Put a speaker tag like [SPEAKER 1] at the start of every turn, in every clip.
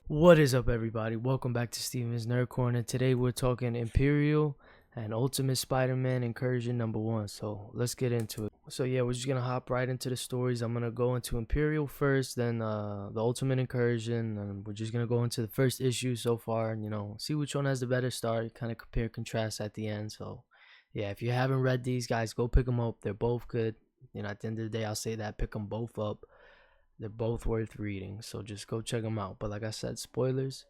[SPEAKER 1] What is up, everybody? Welcome back to Steven's Nerd Corner. Today we're talking Imperial and Ultimate Spider-Man Incursion #1. So let's get into it. So yeah, we're just gonna hop right into the stories. I'm gonna go into Imperial first, then the Ultimate Incursion, and we're just gonna go into the first issue so far, and see which one has the better start. Kind of compare contrast at the end. So yeah, if you haven't read these guys, go pick them up. They're both good. At the end of the day, I'll say that pick them both up. They're both worth reading, so just go check them out. But like I said, spoilers.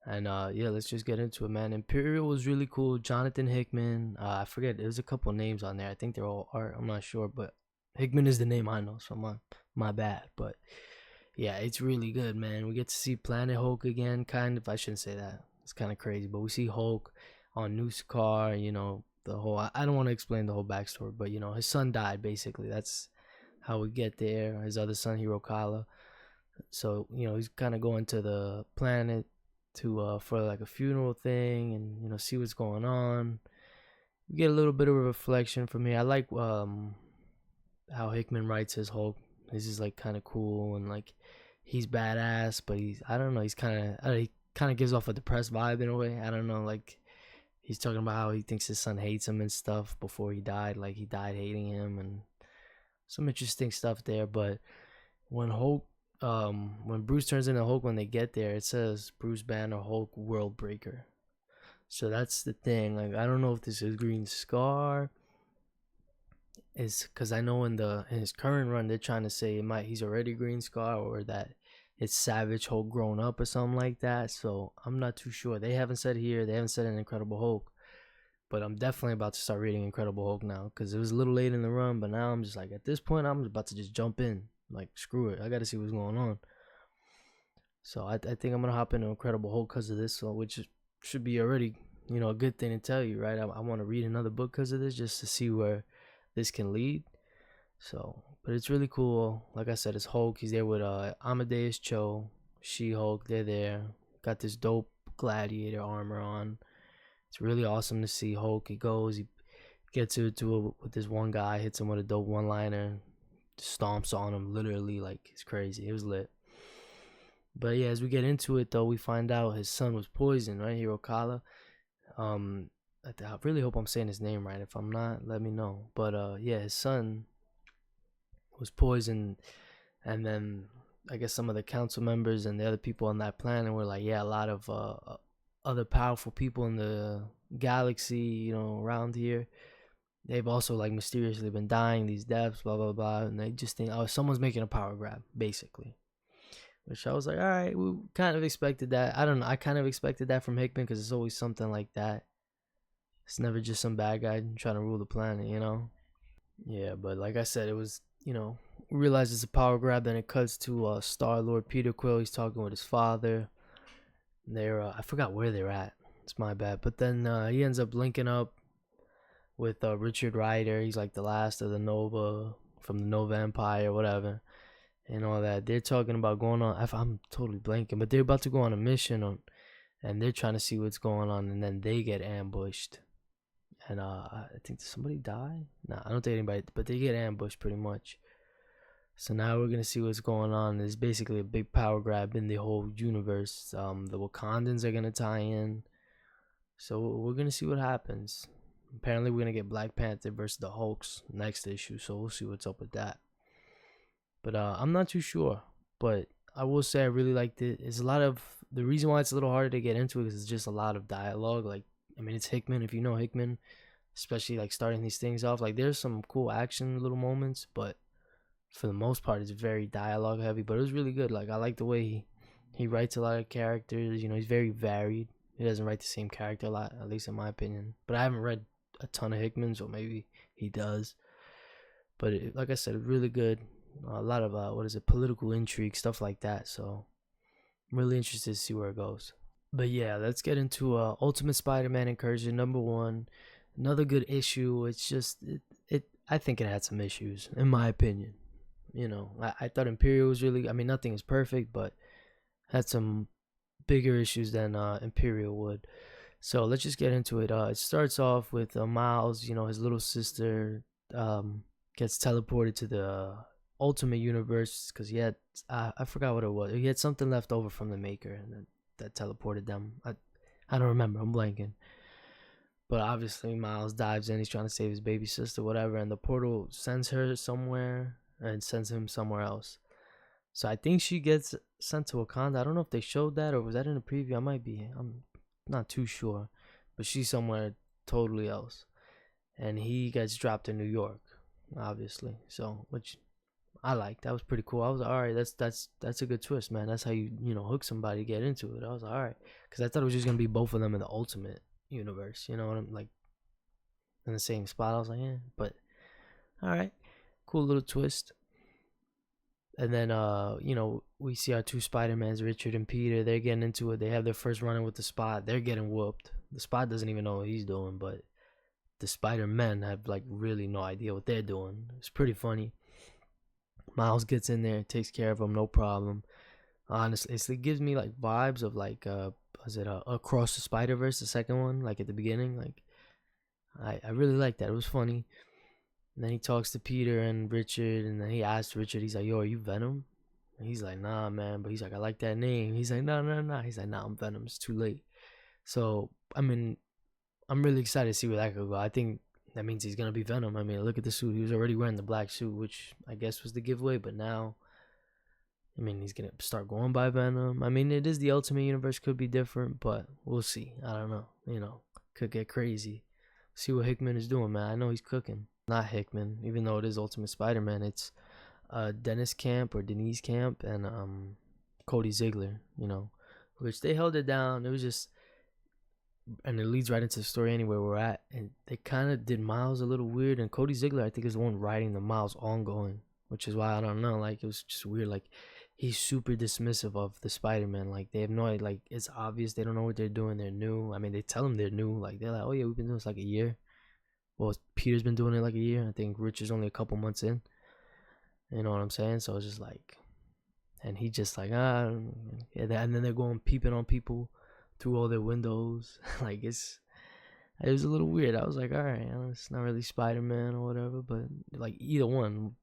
[SPEAKER 1] And yeah, let's just get into it, man. Imperial was really cool. Jonathan Hickman. I forget, there's a couple names on there. I think they're all art. I'm not sure, but Hickman is the name I know, so my bad. But yeah, it's really good, man. We get to see Planet Hulk again, kind of. I shouldn't say that. It's kind of crazy, but we see Hulk on New Scar. The whole. I don't want to explain the whole backstory, but his son died. Basically, that's how we get there. His other son, Hirokala. So he's kind of going to the planet to for like a funeral thing, and see what's going on. We get a little bit of a reflection from here. I like how Hickman writes his Hulk. This is like kind of cool, and like he's badass, but I don't know, he kind of gives off a depressed vibe in a way. I don't know, like he's talking about how he thinks his son hates him and stuff before he died, like he died hating him, and some interesting stuff there. But when Bruce turns into Hulk, when they get there, it says Bruce Banner Hulk World Breaker. So that's the thing. Like, I don't know if this is Green Scar. Is because I know in his current run they're trying to say he's already Green Scar, or that it's Savage Hulk grown up or something like that. So I'm not too sure. They haven't said here. They haven't said an Incredible Hulk. But I'm definitely about to start reading Incredible Hulk now, because it was a little late in the run. But now I'm just like, at this point, I'm about to just jump in. Like, screw it. I got to see what's going on. So I think I'm going to hop into Incredible Hulk because of this, which should be already, a good thing to tell you, right? I want to read another book because of this, just to see where this can lead. So, but it's really cool. Like I said, it's Hulk. He's there with Amadeus Cho, She-Hulk. They're there. Got this dope gladiator armor on. It's really awesome to see Hulk. He gets into it with this one guy, hits him with a dope one-liner, stomps on him, literally, like, it's crazy. It was lit. But yeah, as we get into it, though, we find out his son was poisoned, right? Hirokala. I really hope I'm saying his name right. If I'm not, let me know. But yeah, his son was poisoned, and then I guess some of the council members and the other people on that planet were like, yeah, a lot of other powerful people in the galaxy, around here, they've also like mysteriously been dying, these deaths, blah blah blah, and they just think, oh, someone's making a power grab, basically. Which I was like, all right, we kind of expected that. I don't know, I kind of expected that from Hickman, because it's always something like that. It's never just some bad guy trying to rule the planet, Yeah, but like I said, it was, we realized it's a power grab. Then it cuts to Star-Lord Peter Quill. He's talking with his father. They're I forgot where they're at. It's my bad. But then he ends up linking up with Richard Rider. He's like the last of the Nova, from the Nova Empire, whatever, and all that. They're talking about going on. I'm totally blanking, but they're about to go on a mission and they're trying to see what's going on, and then they get ambushed. And I think, did somebody die? Nah, I don't think anybody, but they get ambushed pretty much. So now we're going to see what's going on. There's basically a big power grab in the whole universe. The Wakandans are going to tie in. So we're going to see what happens. Apparently we're going to get Black Panther versus the Hulks next issue. So we'll see what's up with that. But I'm not too sure. But I will say I really liked it. It's a lot of, the reason why it's a little harder to get into it is it's just a lot of dialogue. Like, I mean, it's Hickman. If you know Hickman, especially like starting these things off, like there's some cool action little moments, but for the most part, it's very dialogue heavy. But it was really good. Like, I like the way he writes a lot of characters. He's very varied. He doesn't write the same character a lot, at least in my opinion. But I haven't read a ton of Hickman, so maybe he does. But like I said, really good. A lot of political intrigue, stuff like that. So I'm really interested to see where it goes. But yeah, let's get into Ultimate Spider-Man Incursion #1. Another good issue. It's just I think it had some issues, in my opinion. I thought Imperial was really, I mean, nothing is perfect, but had some bigger issues than Imperial would. So let's just get into it. It starts off with Miles, his little sister gets teleported to the Ultimate Universe because he had I forgot what it was. He had something left over from the Maker, and that teleported them. I don't remember. I'm blanking. But obviously, Miles dives in. He's trying to save his baby sister, whatever, and the portal sends her somewhere and sends him somewhere else. So I think she gets sent to Wakanda. I don't know if they showed that or was that in the preview. I'm not too sure, but she's somewhere totally else, and he gets dropped in New York, obviously. So which I like. That was pretty cool. I was like, all right. That's a good twist, man. That's how you hook somebody, get into it. I was like, all right, because I thought it was just gonna be both of them in the Ultimate Universe. You know what I'm like, in the same spot. I was like, yeah, but all right, cool little twist. And then we see our two Spider-Mans, Richard and Peter. They're getting into it. They have their first run-in with the Spot. They're getting whooped. The Spot doesn't even know what he's doing, but the Spider-Men have like really no idea what they're doing. It's pretty funny. Miles gets in there, takes care of him, no problem. Honestly, it gives me like vibes of like was it Across the Spider-Verse, the second one, like at the beginning. Like I really like that. It was funny. And then he talks to Peter and Richard, and then he asks Richard, he's like, yo, are you Venom? And he's like, nah, man. But he's like, I like that name. He's like, no, no, no. He's like, nah, I'm Venom. It's too late. So, I mean, I'm really excited to see where that could go. I think that means he's going to be Venom. I mean, look at the suit. He was already wearing the black suit, which I guess was the giveaway. But now, I mean, he's going to start going by Venom. I mean, it is the Ultimate Universe. Could be different, but we'll see. I don't know. Could get crazy. See what Hickman is doing, man. I know he's cooking. Not Hickman, even though it is Ultimate Spider-Man. It's Dennis Camp or Denise Camp and Cody Ziegler, which they held it down. It was just, and it leads right into the story anyway we're at. And they kind of did Miles a little weird. And Cody Ziegler, I think, is the one writing the Miles ongoing, which is why I don't know. Like, it was just weird. Like, he's super dismissive of the Spider-Man. Like, they have no idea. Like, it's obvious they don't know what they're doing. They're new. I mean, they tell them they're new. Like, they're like, oh, yeah, we've been doing this like a year. Well, Peter's been doing it like a year. I think Richard's only a couple months in. You know what I'm saying? So it's just like, and he just like, and then they're going peeping on people through all their windows. Like, it was a little weird. I was like, all right, it's not really Spider-Man or whatever, but like either one,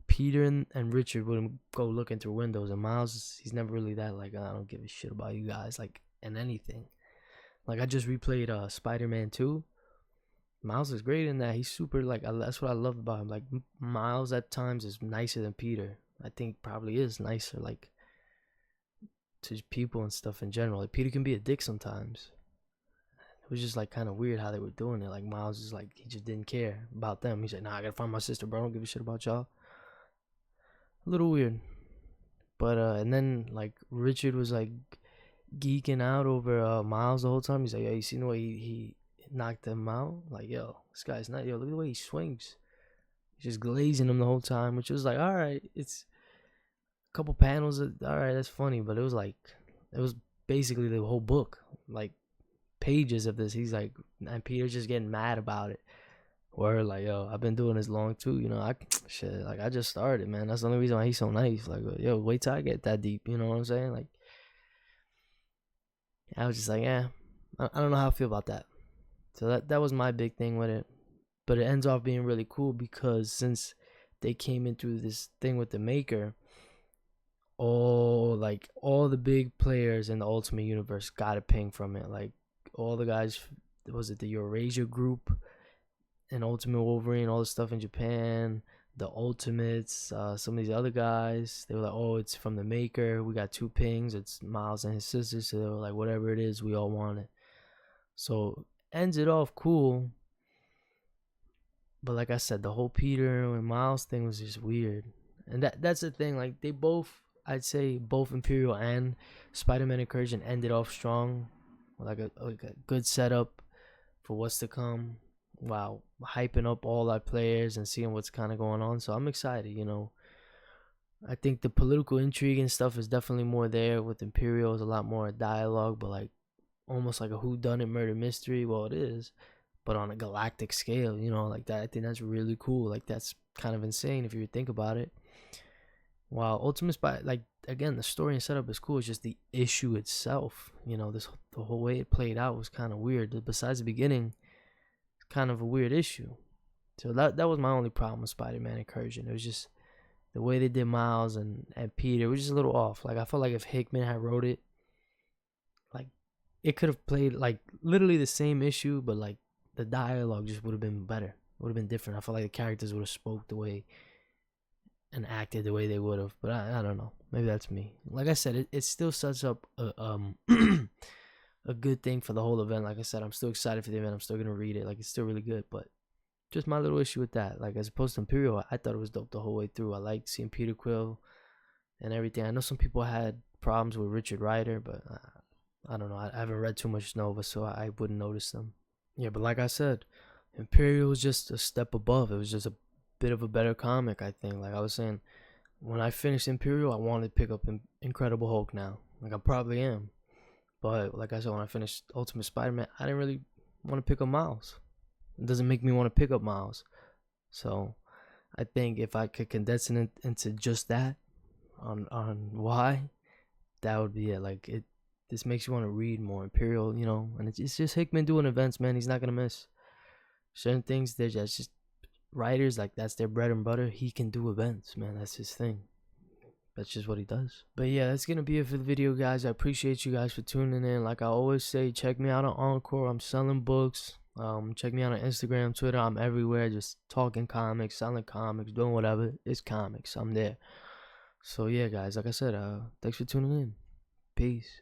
[SPEAKER 1] Peter and Richard wouldn't go looking through windows, and Miles, he's never really that like, I don't give a shit about you guys, like, and anything. Like, I just replayed Spider-Man 2. Miles is great in that. He's super, like, that's what I love about him. Like, Miles at times is nicer than Peter. I think probably is nicer, like, to people and stuff in general. Like, Peter can be a dick sometimes. It was just, like, kind of weird how they were doing it. Like, Miles is like, he just didn't care about them. He's like, nah, I gotta find my sister, bro. I don't give a shit about y'all. A little weird. But, and then, like, Richard was, like, geeking out over Miles the whole time. He's like, yeah, you seen the way he knocked him out? Like, yo, this guy's not, look at the way he swings. He's just glazing him the whole time, which was like, all right, it's a couple panels all right, that's funny, but it was basically the whole book, like pages of this. He's like, and Peter's just getting mad about it, or like, yo, I've been doing this long too, I just started, man. That's the only reason why he's so nice. Like, yo, wait till I get that deep, you know what I'm saying? Like, I was just like, yeah, I don't know how I feel about that. So that was my big thing with it. But it ends off being really cool because since they came into this thing with the Maker, all the big players in the Ultimate Universe got a ping from it. Like, all the guys, was it the Eurasia group and Ultimate Wolverine, all the stuff in Japan, the Ultimates, some of these other guys, they were like, oh, it's from the Maker. We got 2 pings. It's Miles and his sister. So they were like, whatever it is, we all want it. So ends it off cool. But like I said, the whole Peter and Miles thing was just weird. And that's the thing. Like, they both, I'd say both Imperial and Spider-Man Incursion ended off strong. Like a good setup for what's to come. Wow, hyping up all our players and seeing what's kind of going on. So I'm excited, I think the political intrigue and stuff is definitely more there. With Imperial, is a lot more dialogue, but like almost like a whodunit murder mystery. Well, it is, but on a galactic scale, like that. I think that's really cool. Like, that's kind of insane if you think about it. While Ultimate Spy, like, again, the story and setup is cool. It's just the issue itself. The whole way it played out was kind of weird. Besides the beginning, it's kind of a weird issue. So that was my only problem with Spider-Man Incursion. It was just, the way they did Miles and Peter was just a little off. Like I felt like if Hickman had wrote it, like it could have played like literally the same issue, but like the dialogue just would have been better. Would have been different. I feel like the characters would have spoke the way and acted the way they would have. But I don't know. Maybe that's me. Like I said, it still sets up a good thing for the whole event. Like I said, I'm still excited for the event. I'm still gonna read it. Like it's still really good. But just my little issue with that. Like as opposed to Imperial, I thought it was dope the whole way through. I liked seeing Peter Quill and everything. I know some people had problems with Richard Rider, but I don't know. I haven't read too much Nova, so I wouldn't notice them. Yeah, but like I said, Imperial was just a step above. It was just a bit of a better comic, I think. Like I was saying, when I finished Imperial, I wanted to pick up Incredible Hulk now. Like I probably am. But like I said, when I finished Ultimate Spider-Man, I didn't really want to pick up Miles. It doesn't make me want to pick up Miles. So I think if I could condense it into just that on why, that would be it. Like it, this makes you want to read more Imperial, you know. And it's just Hickman doing events, man. He's not gonna miss certain things. They're just writers, like that's their bread and butter. He can do events, man. That's his thing. That's just what he does. But yeah, that's gonna be it for the video, guys. I appreciate you guys for tuning in. Like I always say, check me out on Encore. I'm selling books. Check me out on Instagram, Twitter. I'm everywhere, just talking comics, selling comics, doing whatever. It's comics. I'm there. So yeah, guys. Like I said, thanks for tuning in. Peace.